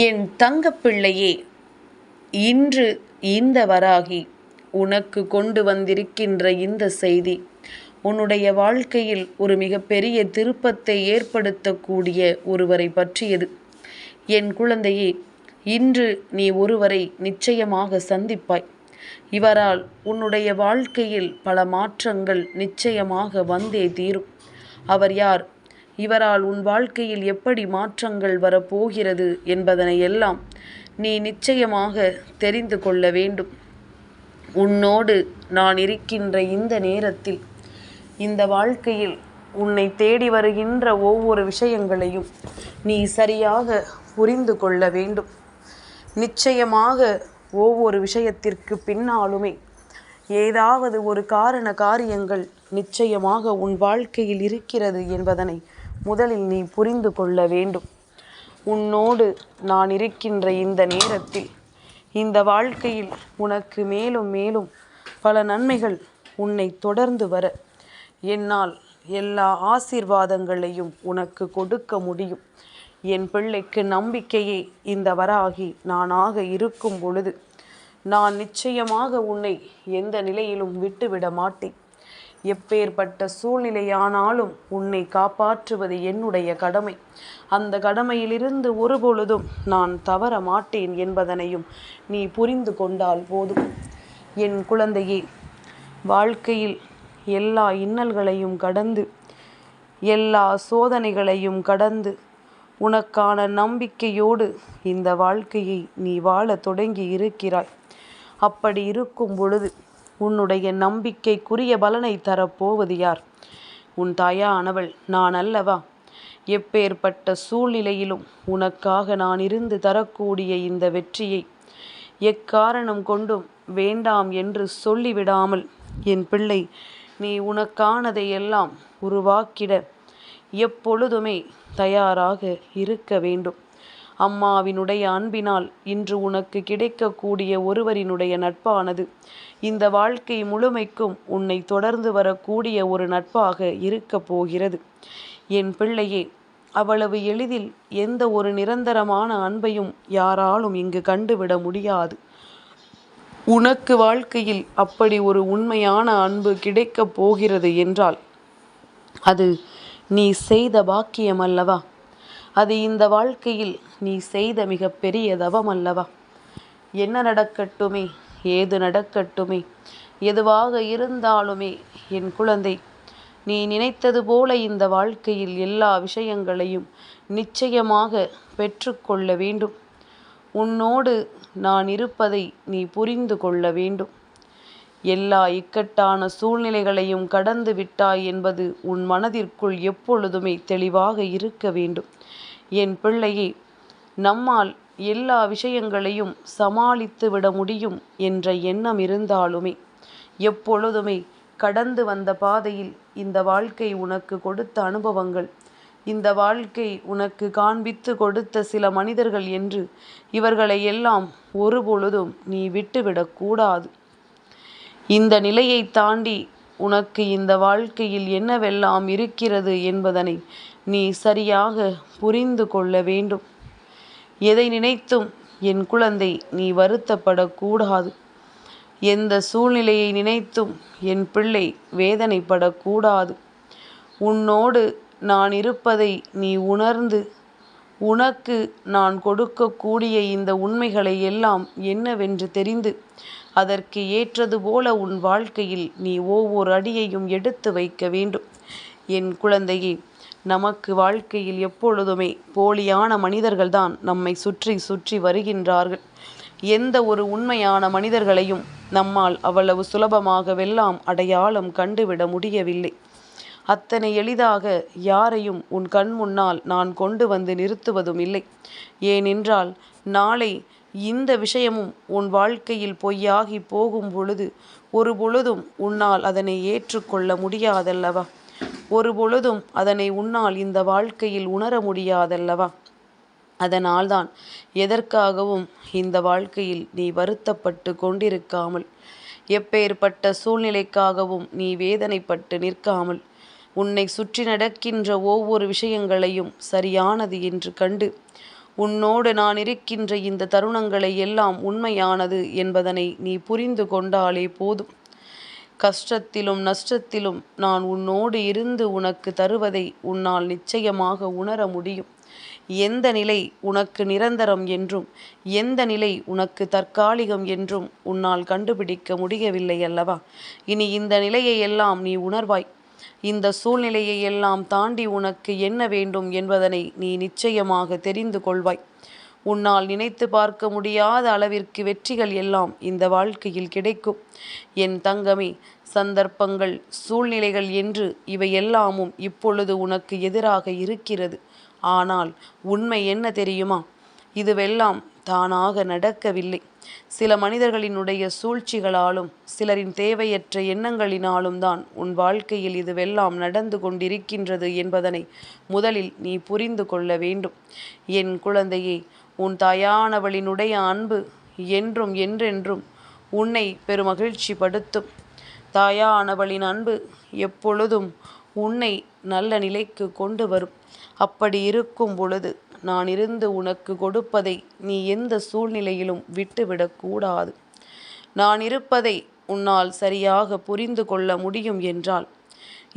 என் தங்கப்பிள்ளையே, இன்று இந்த வராகி உனக்கு கொண்டு வந்திருக்கின்ற இந்த செய்தி உன்னுடைய வாழ்க்கையில் ஒரு மிகப்பெரிய திருப்பத்தை ஏற்படுத்தக்கூடிய ஒருவரை பற்றியது. என் குழந்தையே, இன்று நீ ஒருவரை நிச்சயமாக சந்திப்பாய். இவரால் உன்னுடைய வாழ்க்கையில் பல மாற்றங்கள் நிச்சயமாக வந்தே தீரும். அவர் யார்? இவரால் உன் வாழ்க்கையில் எப்படி மாற்றங்கள் வரப்போகிறது என்பதனை எல்லாம் நீ நிச்சயமாக தெரிந்து கொள்ள வேண்டும். உன்னோடு நான் இருக்கின்ற இந்த நேரத்தில் இந்த வாழ்க்கையில் உன்னை தேடி வருகின்ற ஒவ்வொரு விஷயங்களையும் நீ சரியாக புரிந்து கொள்ள வேண்டும். நிச்சயமாக ஒவ்வொரு விஷயத்திற்கு பின்னாலுமே ஏதாவது ஒரு காரியங்கள் நிச்சயமாக உன் வாழ்க்கையில் இருக்கிறது என்பதனை முதலில் நீ புரிந்து கொள்ள வேண்டும். உன்னோடு நான் இருக்கின்ற இந்த நேரத்தில் இந்த வாழ்க்கையில் உனக்கு மேலும் மேலும் பல நன்மைகள் உன்னை தொடர்ந்து வர என்னால் எல்லா ஆசீர்வாதங்களையும் உனக்கு கொடுக்க முடியும். என் பிள்ளைக்கு நம்பிக்கையே இந்த வராகி நானாக இருக்கும் பொழுது நான் நிச்சயமாக உன்னை எந்த நிலையிலும் விட்டுவிட மாட்டேன். எப்பேற்பட்ட சூழ்நிலையானாலும் உன்னை காப்பாற்றுவது என்னுடைய கடமை. அந்த கடமையிலிருந்து ஒருபொழுதும் நான் தவற மாட்டேன் என்பதனையும் நீ புரிந்து கொண்டால் போதும். என் குழந்தையே, வாழ்க்கையில் எல்லா இன்னல்களையும் கடந்து எல்லா சோதனைகளையும் கடந்து உனக்கான நம்பிக்கையோடு இந்த வாழ்க்கையை நீ வாழ தொடங்கி இருக்கிறாய். அப்படி இருக்கும் பொழுது உன்னுடைய நம்பிக்கைக்குரிய பலனை தரப்போவது யார்? உன் தாயானவள் நான் அல்லவா? எப்பேற்பட்ட சூழ்நிலையிலும் உனக்காக நான் இருந்து தரக்கூடிய இந்த வெற்றியை எக்காரணம் கொண்டும் வேண்டாம் என்று சொல்லிவிடாமல் என் பிள்ளை, நீ உனக்கானதை எல்லாம் உருவாக்கிட எப்பொழுதுமே தயாராக இருக்க வேண்டும். அம்மாவினுடைய அன்பினால் இன்று உனக்கு கிடைக்கக்கூடிய ஒருவரினுடைய நட்பானது இந்த வாழ்க்கை முழுமைக்கும் உன்னை தொடர்ந்து வரக்கூடிய ஒரு நட்பாக இருக்கப் போகிறது. என் பிள்ளையே, அவ்வளவு எளிதில் எந்த ஒரு நிரந்தரமான அன்பையும் யாராலும் இங்கு கண்டுவிட முடியாது. உனக்கு வாழ்க்கையில் அப்படி ஒரு உண்மையான அன்பு கிடைக்கப் போகிறது என்றால் அது நீ செய்த பாக்கியம் அல்லவா? அது இந்த வாழ்க்கையில் நீ செய்த மிக பெரிய தவம் அல்லவா? என்ன நடக்கட்டுமே, ஏது நடக்கட்டுமே, எதுவாக இருந்தாலுமே என் குழந்தை, நீ நினைத்தது போல இந்த வாழ்க்கையில் எல்லா விஷயங்களையும் நிச்சயமாக பெற்றுக்கொள்ள வேண்டும். உன்னோடு நான் இருப்பதை நீ புரிந்து கொள்ள வேண்டும். எல்லா இக்கட்டான சூழ்நிலைகளையும் கடந்து விட்டாய் என்பது உன் மனதிற்குள் எப்பொழுதுமே தெளிவாக இருக்க வேண்டும். என் பிள்ளையே, நம்மால் எல்லா விஷயங்களையும் சமாளித்து விட முடியும் என்ற எண்ணம் இருந்தாலுமே எப்பொழுதுமே கடந்து வந்த பாதையில் இந்த வாழ்க்கை உனக்கு கொடுத்த அனுபவங்கள், இந்த வாழ்க்கை உனக்கு காண்பித்து கொடுத்த சில மனிதர்கள் என்று இவர்களை எல்லாம் ஒருபொழுதும் நீ விட்டுவிடக்கூடாது. இந்த நிலையை தாண்டி உனக்கு இந்த வாழ்க்கையில் என்னவெல்லாம் இருக்கிறது என்பதனை நீ சரியாக புரிந்து கொள்ள வேண்டும். எதை நினைத்தும் என் குழந்தை நீ வருத்தப்படக்கூடாது. எந்த சூழ்நிலையை நினைத்தும் என் பிள்ளை வேதனைப்படக்கூடாது. உன்னோடு நான் இருப்பதை நீ உணர்ந்து உனக்கு நான் கொடுக்கக்கூடிய இந்த உண்மைகளை எல்லாம் என்னவென்று தெரிந்து அதற்கு ஏற்றது போல உன் வாழ்க்கையில் நீ ஒவ்வொரு அடியையும் எடுத்து வைக்க வேண்டும். என் குழந்தையே, நமக்கு வாழ்க்கையில் எப்பொழுதுமே போலியான மனிதர்கள்தான் நம்மை சுற்றி சுற்றி வருகின்றார்கள். எந்த ஒரு உண்மையான மனிதர்களையும் நம்மால் அவ்வளவு சுலபமாகவெல்லாம் அடையாளம் கண்டுவிட முடியவில்லை. அத்தனை எளிதாக யாரையும் உன் கண் முன்னால் நான் கொண்டு வந்து நிறுத்துவதும் இல்லை. ஏனென்றால் நாளை இந்த விஷயமும் உன் வாழ்க்கையில் பொய்யாகி போகும் பொழுது ஒரு பொழுதும் உன்னால் அதனை ஏற்றுக்கொள்ள முடியாதல்லவா? ஒரு பொழுதும் அதனை உன்னால் இந்த வாழ்க்கையில் உணர முடியாதல்லவா? அதனால்தான் எதற்காகவும் இந்த வாழ்க்கையில் நீ வருத்தப்பட்டு கொண்டிருக்காமல், எப்பேற்பட்ட சூழ்நிலைக்காகவும் நீ வேதனைப்பட்டு நிற்காமல், உன்னை சுற்றி நடக்கின்ற ஒவ்வொரு விஷயங்களையும் சரியானது என்று கண்டு உன்னோடு நான் இருக்கின்ற இந்த தருணங்களை எல்லாம் உண்மையானது என்பதனை நீ புரிந்து கொண்டாலே போதும். கஷ்டத்திலும் நஷ்டத்திலும் நான் உன்னோடு இருந்து உனக்கு தருவதை உன்னால் நிச்சயமாக உணர முடியும். எந்த நிலை உனக்கு நிரந்தரம் என்றும் எந்த நிலை உனக்கு தற்காலிகம் என்றும் உன்னால் கண்டுபிடிக்க முடியவில்லை அல்லவா? இனி இந்த நிலையை எல்லாம் நீ உணர்வாய். இந்த சூழ்நிலையை எல்லாம் தாண்டி உனக்கு என்ன வேண்டும் என்பதனை நீ நிச்சயமாக தெரிந்து கொள்வாய். உன்னால் நினைத்து பார்க்க முடியாத அளவிற்கு வெற்றிகள் எல்லாம் இந்த வாழ்க்கையில் கிடைக்கும். என் தங்கமே, சந்தர்ப்பங்கள், சூழ்நிலைகள் என்று இவை எல்லாமும் இப்பொழுது உனக்கு எதிராக இருக்கிறது. ஆனால் உண்மை என்ன தெரியுமா? இதுவெல்லாம் தானாக நடக்கவில்லை. சில மனிதர்களினுடைய சூழ்ச்சிகளாலும் சிலரின் தேவையற்ற எண்ணங்களினாலும் தான் உன் வாழ்க்கையில் இதுவெல்லாம் நடந்து கொண்டிருக்கின்றது என்பதனை முதலில் நீ புரிந்து கொள்ள வேண்டும். என் குழந்தையே, உன் தாயானவளினுடைய அன்பு என்றும் என்றென்றும் உன்னை பெருமகிழ்ச்சி படுத்தும். தாயானவளின் அன்பு எப்பொழுதும் உன்னை நல்ல நிலைக்கு கொண்டு வரும். அப்படி இருக்கும் பொழுது நான் இருந்து உனக்கு கொடுப்பதை நீ எந்த சூழ்நிலையிலும் விட்டுவிடக்கூடாது. நான் இருப்பதை உன்னால் சரியாக புரிந்து கொள்ள முடியும் என்றால்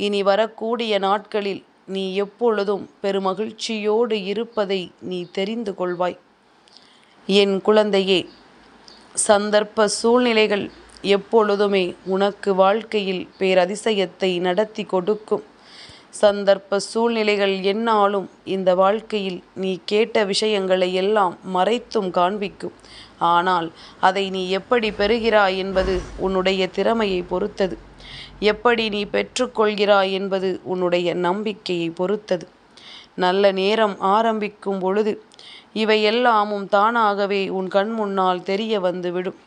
இனி வரக்கூடிய நாட்களில் நீ எப்பொழுதும் பெருமகிழ்ச்சியோடு இருப்பதை நீ தெரிந்து கொள்வாய். என் குழந்தையே, சந்தர்ப்ப சூழ்நிலைகள் எப்பொழுதுமே உனக்கு வாழ்க்கையில் பேரதிசயத்தை நடத்தி கொடுக்கும். சந்தர்ப்ப சூழ்நிலைகள் என்னாலும் இந்த வாழ்க்கையில் நீ கேட்ட விஷயங்களை எல்லாம் மறைத்தும் காண்பிக்கும். ஆனால் அதை நீ எப்படி பெறுகிறாய் என்பது உன்னுடைய திறமையை பொறுத்தது. எப்படி நீ பெற்றுக்கொள்கிறாய் என்பது உன்னுடைய நம்பிக்கையை பொறுத்தது. நல்ல நேரம் ஆரம்பிக்கும் பொழுது இவையெல்லாமும் தானாகவே உன் கண் முன்னால் தெரிய வந்துவிடும்.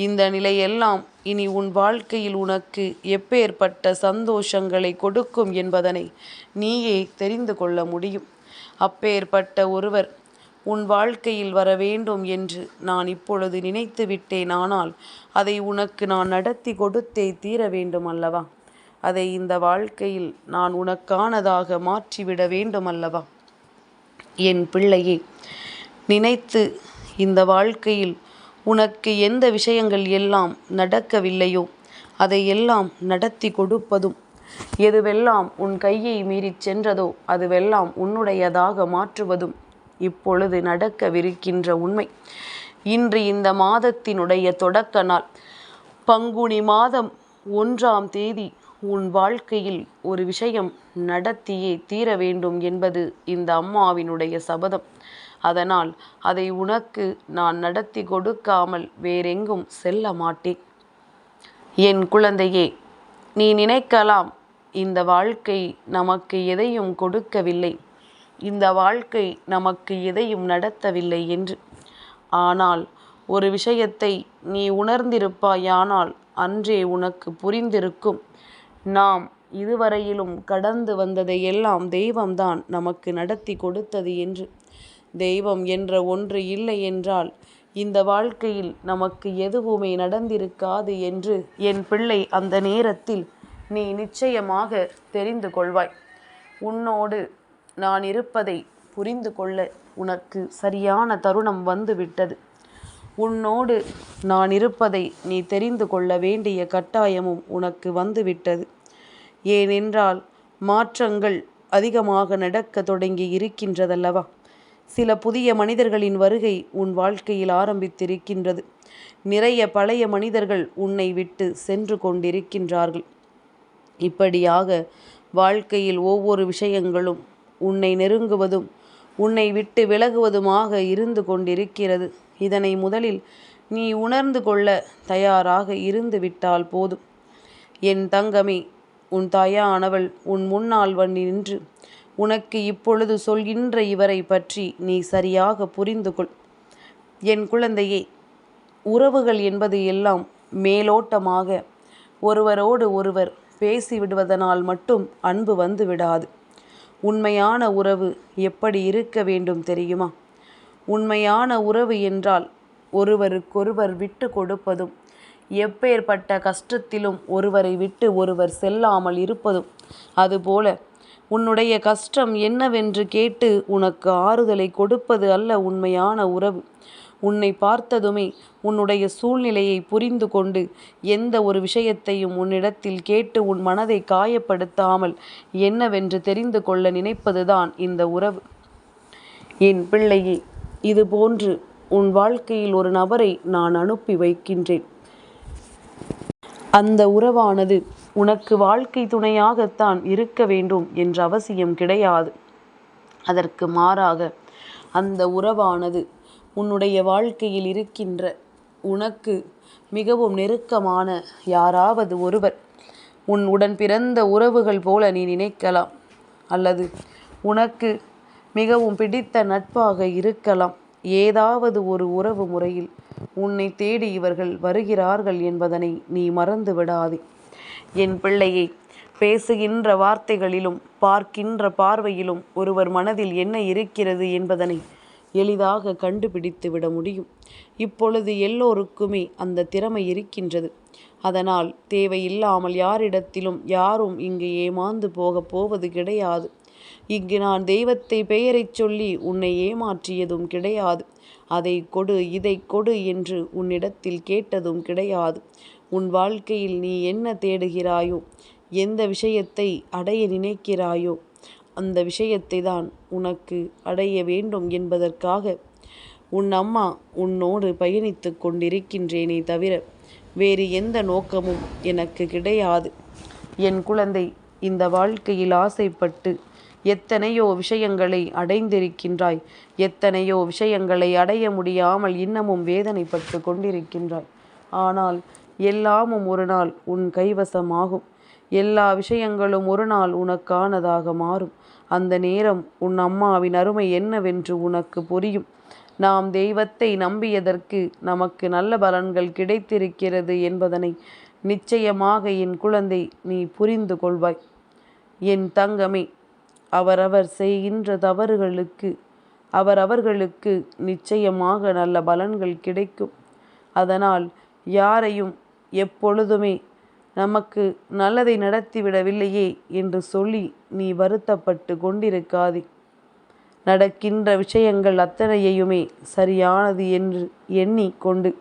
இந்த நிலையெல்லாம் இனி உன் வாழ்க்கையில் உனக்கு எப்பேற்பட்ட சந்தோஷங்களை கொடுக்கும் என்பதனை நீயே தெரிந்து கொள்ள முடியும். அப்பேற்பட்ட ஒருவர் உன் வாழ்க்கையில் வர வேண்டும் என்று நான் இப்பொழுது நினைத்து விட்டேன். ஆனால் அதை உனக்கு நான் நடத்தி கொடுத்தே தீர வேண்டும் அல்லவா? அதை இந்த வாழ்க்கையில் நான் உனக்கானதாக மாற்றிவிட வேண்டும் அல்லவா? என் பிள்ளையே, நினைத்து இந்த வாழ்க்கையில் உனக்கு எந்த விஷயங்கள் எல்லாம் நடக்கவில்லையோ அதையெல்லாம் நடத்தி கொடுப்பதும், எதுவெல்லாம் உன் கையை மீறி சென்றதோ அதுவெல்லாம் உன்னுடையதாக மாற்றுவதும் இப்பொழுது நடக்கவிருக்கின்ற உண்மை. இன்று இந்த மாதத்தினுடைய தொடக்க நாள் பங்குனி மாதம் 1ஆம் தேதி உன் வாழ்க்கையில் ஒரு விஷயம் நடத்தியே தீர வேண்டும் என்பது இந்த அம்மாவினுடைய சபதம். அதனால் அதை உனக்கு நான் நடத்தி கொடுக்காமல் வேறெங்கும் செல்ல மாட்டேன். என் குழந்தையே, நீ நினைக்கலாம் இந்த வாழ்க்கை நமக்கு எதையும் கொடுக்கவில்லை, இந்த வாழ்க்கை நமக்கு எதையும் நடத்தவில்லை என்று. ஆனால் ஒரு விஷயத்தை நீ உணர்ந்திருப்பாயானால் அன்றே உனக்கு புரிந்திருக்கும். நாம் இதுவரையிலும் கடந்து வந்ததை எல்லாம் தெய்வம்தான் நமக்கு நடத்தி கொடுத்தது என்று. தெய்வம் என்ற ஒன்று இல்லை என்றால் இந்த வாழ்க்கையில் நமக்கு எதுவுமே நடந்திருக்காது என்று என் பிள்ளை அந்த நேரத்தில் நீ நிச்சயமாக தெரிந்து கொள்வாய். உன்னோடு நான் இருப்பதை புரிந்து கொள்ள உனக்கு சரியான தருணம் வந்துவிட்டது. உன்னோடு நான் இருப்பதை நீ தெரிந்து கொள்ள வேண்டிய கட்டாயமும் உனக்கு வந்துவிட்டது. ஏனென்றால் மாற்றங்கள் அதிகமாக நடக்க தொடங்கி இருக்கின்றதல்லவா? சில புதிய மனிதர்களின் வருகை உன் வாழ்க்கையில் ஆரம்பித்திருக்கின்றது. நிறைய பழைய மனிதர்கள் உன்னை விட்டு சென்று கொண்டிருக்கின்றார்கள். இப்படியாக வாழ்க்கையில் ஒவ்வொரு விஷயங்களும் உன்னை நெருங்குவதும் உன்னை விட்டு விலகுவதுமாக இருந்து கொண்டிருக்கிறது. இதனை முதலில் நீ உணர்ந்து கொள்ள தயாராக இருந்து விட்டால் போதும். என் தங்கமே, உன் தாயானவள் உன் முன்னால் வந்து நின்று உனக்கு இப்பொழுது சொல்கின்ற இவரை பற்றி நீ சரியாக புரிந்து கொள். என் குழந்தையே, உறவுகள் என்பது எல்லாம் மேலோட்டமாக ஒருவரோடு ஒருவர் பேசிவிடுவதனால் மட்டும் அன்பு வந்து விடாது. உண்மையான உறவு எப்படி இருக்க வேண்டும் தெரியுமா? உண்மையான உறவு என்றால் ஒருவருக்கொருவர் விட்டு கொடுப்பதும், எப்பேற்பட்ட கஷ்டத்திலும் ஒருவரை விட்டு ஒருவர் செல்லாமல் இருப்பதும், அதுபோல உன்னுடைய கஷ்டம் என்னவென்று கேட்டு உனக்கு ஆறுதலை கொடுப்பது அல்ல உண்மையான உறவு. உன்னை பார்த்ததுமே உன்னுடைய சூழ்நிலையை புரிந்து கொண்டு எந்த ஒரு விஷயத்தையும் உன்னிடத்தில் கேட்டு உன் மனதை காயப்படுத்தாமல் என்னவென்று தெரிந்து கொள்ள நினைப்பதுதான் இந்த உறவு. என் பிள்ளையே, இதுபோன்று உன் வாழ்க்கையில் ஒரு நபரை நான் அனுப்பி வைக்கின்றேன். அந்த உறவானது உனக்கு வாழ்க்கை துணையாகத்தான் இருக்க வேண்டும் என்ற அவசியம் கிடையாது. அதற்கு மாறாக அந்த உறவானது உன்னுடைய வாழ்க்கையில் இருக்கின்ற உனக்கு மிகவும் நெருக்கமான யாராவது ஒருவர், உன் உடன் பிறந்த உறவுகள் போல நீ நினைக்கலாம், அல்லது உனக்கு மிகவும் பிடித்த நட்பாக இருக்கலாம். ஏதாவது ஒரு உறவு முறையில் உன்னை தேடி இவர்கள் வருகிறார்கள் என்பதனை நீ மறந்து விடாதே. என் பிள்ளையை, பேசுகின்ற வார்த்தைகளிலும் பார்க்கின்ற பார்வையிலும் ஒருவர் மனதில் என்ன இருக்கிறது என்பதனை எளிதாக கண்டுபிடித்து விட முடியும். இப்பொழுது எல்லோருக்குமே அந்த திறமை இருக்கின்றது. அதனால் தேவையில்லாமல் யாரிடத்திலும் யாரும் இங்கு ஏமாந்து போவது கிடையாது. இங்கு நான் தெய்வத்தை பெயரைச் சொல்லி உன்னை ஏமாற்றியதும் கிடையாது. அதை கொடு, இதை கொடு என்று உன்னிடத்தில் கேட்டதும் கிடையாது. உன் வாழ்க்கையில் நீ என்ன தேடுகிறாயோ, எந்த விஷயத்தை அடைய நினைக்கிறாயோ, அந்த விஷயத்தை தான் உனக்கு அடைய வேண்டும் என்பதற்காக உன் அம்மா உன்னோடு பயணித்து கொண்டிருக்கின்றேனே தவிர வேறு எந்த நோக்கமும் எனக்கு கிடையாது. என் குழந்தை, இந்த வாழ்க்கையில் ஆசைப்பட்டு எத்தனையோ விஷயங்களை அடைந்திருக்கின்றாய். எத்தனையோ விஷயங்களை அடைய முடியாமல் இன்னமும் வேதனைப்பட்டு கொண்டிருக்கின்றாய். ஆனால் எல்லாமும் ஒரு நாள் உன் கைவசமாகும். எல்லா விஷயங்களும் ஒரு நாள் உனக்கானதாக மாறும். அந்த நேரம் உன் அம்மாவின் அருமை என்னவென்று உனக்கு புரியும். நாம் தெய்வத்தை நம்பியதற்கு நமக்கு நல்ல பலன்கள் கிடைத்திருக்கிறது என்பதனை நிச்சயமாக என் குழந்தை நீ புரிந்து கொள்வாய். என் தங்கமே, அவரவர் செய்கின்ற தவறுகளுக்கு அவர்களுக்கு நிச்சயமாக நல்ல பலன்கள் கிடைக்கும். அதனால் யாரையும் எப்பொழுதுமே நமக்கு நல்லதை நடத்திவிடவில்லையே என்று சொல்லி நீ வருத்தப்பட்டு கொண்டிருக்காதே. நடக்கின்ற விஷயங்கள் அத்தனையுமே சரியானது என்று எண்ணி கொண்டு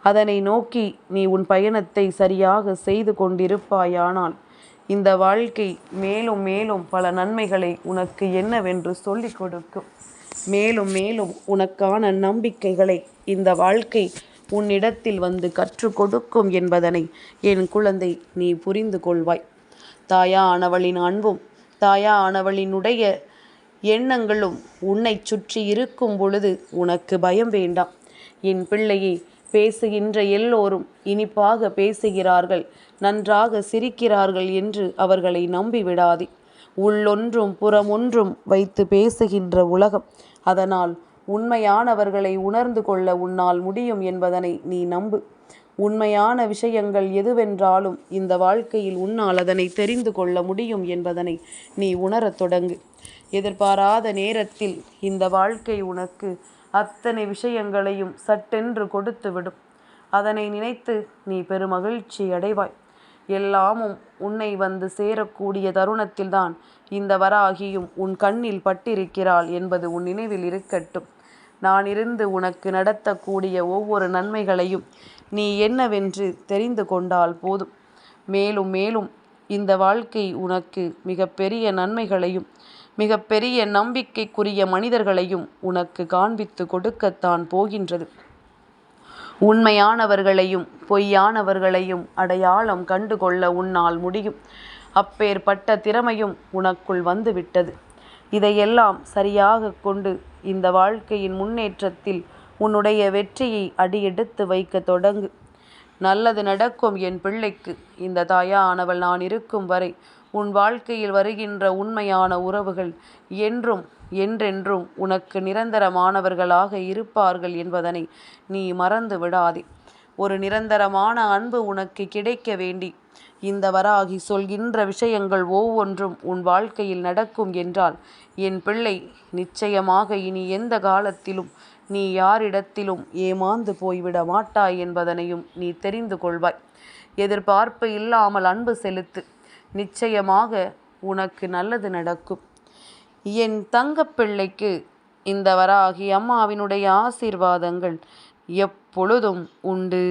அதனை நோக்கி நீ உன் பயணத்தை சரியாக செய்து கொண்டிருப்பாயானால் இந்த வாழ்க்கை மேலும் மேலும் பல நன்மைகளை உனக்கு என்னவென்று சொல்லிக் கொடுக்கும். மேலும் மேலும் உனக்கான நம்பிக்கைகளை இந்த வாழ்க்கை உன்னிடத்தில் வந்து கற்றுக் கொடுக்கும் என்பதனை என் குழந்தை நீ புரிந்து கொள்வாய். தாயானவளின் அன்பும் தாயானவளினுடைய எண்ணங்களும் உன்னை சுற்றி இருக்கும் பொழுது உனக்கு பயம் வேண்டாம். என் பிள்ளையே, பேசுகின்ற எல்லோரும் இனிப்பாக பேசுகிறார்கள், நன்றாக சிரிக்கிறார்கள் என்று அவர்களை நம்பிவிடாதே. உள்ளொன்றும் புறமொன்றும் வைத்து பேசுகின்ற உலகம். அதனால் உண்மையானவர்களை உணர்ந்து கொள்ள உன்னால் முடியும் என்பதனை நீ நம்பு. உண்மையான விஷயங்கள் எதுவென்றாலும் இந்த வாழ்க்கையில் உன்னால் அதனை தெரிந்து கொள்ள முடியும் என்பதனை நீ உணரத் தொடங்கு. எதிர்பாராத நேரத்தில் இந்த வாழ்க்கை உனக்கு அத்தனை விஷயங்களையும் சட்டென்று கொடுத்துவிடும். அதனை நினைத்து நீ பெருமகிழ்ச்சி அடைவாய். எல்லாமும் உன்னை வந்து சேரக்கூடிய தருணத்தில்தான் இந்த வராகியும் உன் கண்ணில் பட்டிருக்கிறாள் என்பது உன் நினைவில் இருக்கட்டும். நான் இருந்து உனக்கு நடத்தக்கூடிய ஒவ்வொரு நன்மைகளையும் நீ என்னவென்று தெரிந்து கொண்டால் போதும். மேலும் மேலும் இந்த வாழ்க்கை உனக்கு மிகப்பெரிய நன்மைகளையும் மிகப்பெரிய நம்பிக்கைக்குரிய மனிதர்களையும் உனக்கு காண்பித்து கொடுக்கத்தான் போகின்றது. உண்மையானவர்களையும் பொய்யானவர்களையும் அடையாளம் கண்டு கொள்ள உன்னால் முடியும். அப்பேற்பட்ட திறமையும் உனக்குள் வந்துவிட்டது. இதையெல்லாம் சரியாக கொண்டு இந்த வாழ்க்கையின் முன்னேற்றத்தில் உன்னுடைய வெற்றியை அடியெடுத்து வைக்க தொடங்கு. நல்லது நடக்கும் என் பிள்ளைக்கு. இந்த தாயானவள் நான் இருக்கும் வரை உன் வாழ்க்கையில் வருகின்ற உண்மையான உறவுகள் என்றும் என்றென்றும் உனக்கு நிரந்தரமானவர்களாக இருப்பார்கள் என்பதனை நீ மறந்து விடாதே. ஒரு நிரந்தரமான அன்பு உனக்கு கிடைக்க வேண்டி இந்த வராகி சொல்கின்ற விஷயங்கள் ஒவ்வொன்றும் உன் வாழ்க்கையில் நடக்கும் என்றால் என் பிள்ளை, நிச்சயமாக இனி எந்த காலத்திலும் நீ யாரிடத்திலும் ஏமாந்து போய்விட மாட்டாய் என்பதனையும் நீ தெரிந்து கொள்வாய். எதிர்பார்ப்பு இல்லாமல் அன்பு செலுத்து. நிச்சயமாக உனக்கு நல்லது நடக்கும். என் தங்கப்பிள்ளைக்கு இந்த வராகி அம்மாவினுடைய ஆசீர்வாதங்கள் எப்பொழுதும் உண்டு.